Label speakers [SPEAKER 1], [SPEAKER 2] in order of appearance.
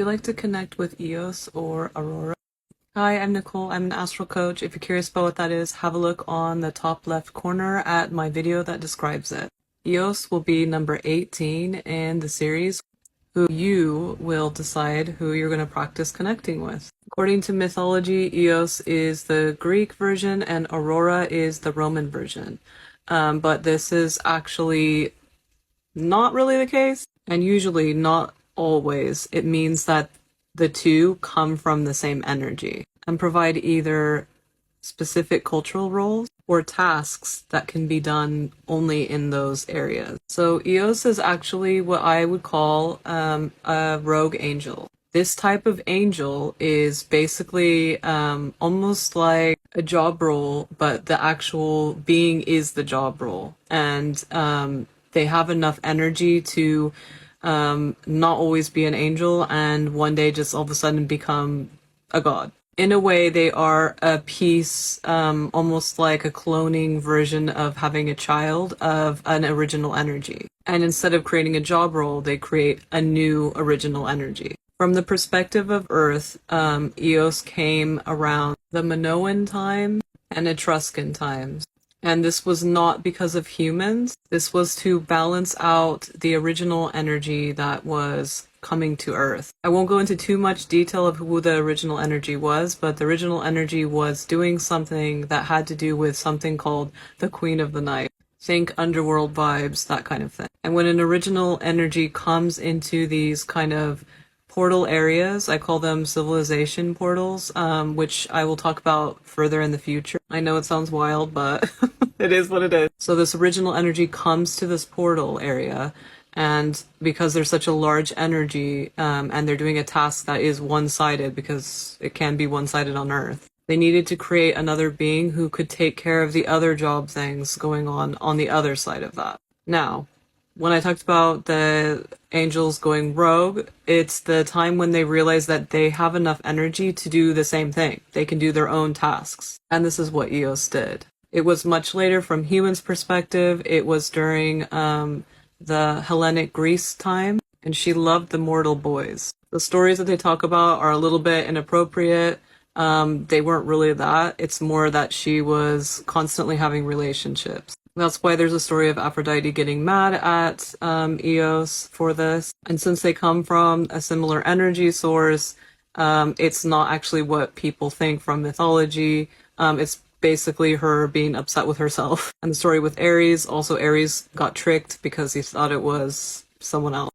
[SPEAKER 1] you like to connect with Eos or Aurora? Hi, I'm Nicole. I'm an astral coach. If you're curious about what that is, have a look on the top left corner at my video that describes it. Eos will be number 18 in the series, who you will decide who you're going to practice connecting with. According to mythology, Eos is the Greek version and Aurora is the Roman version. But this is actually not really the case, and usually not always. It means that the two come from the same energy and provide either specific cultural roles or tasks that can be done only in those areas. So Eos is actually what I would call a rogue angel. This type of angel is basically almost like a job role, but the actual being is the job role. And they have enough energy to not always be an angel and one day just all of a sudden become a god. In a way, they are a piece, almost like a cloning version of having a child of an original energy. And instead of creating a job role, they create a new original energy. From the perspective of Earth, Eos came around the Minoan time and Etruscan times. And this was not because of humans. This was to balance out the original energy that was coming to Earth. I won't go into too much detail of who the original energy was, but the original energy was doing something that had to do with something called the Queen of the Night. Think underworld vibes, that kind of thing. And when an original energy comes into these kind of portal areas, I call them civilization portals, which I will talk about further in the future. I know it sounds wild, but it is what it is. So this original energy comes to this portal area, and because there's such a large energy, and they're doing a task that is one-sided, because it can be one-sided on Earth, they needed to create another being who could take care of the other job things going on the other side of that. Now, when I talked about the angels going rogue, it's the time when they realize that they have enough energy to do the same thing. They can do their own tasks. And this is what Eos did. It was much later from humans' perspective. It was during the Hellenic Greece time, and she loved the mortal boys. The stories that they talk about are a little bit inappropriate. They weren't really that. It's more that she was constantly having relationships. That's why there's a story of Aphrodite getting mad at Eos for this. And since they come from a similar energy source, it's not actually what people think from mythology. It's basically her being upset with herself. And the story with Ares, also Ares got tricked because he thought it was someone else.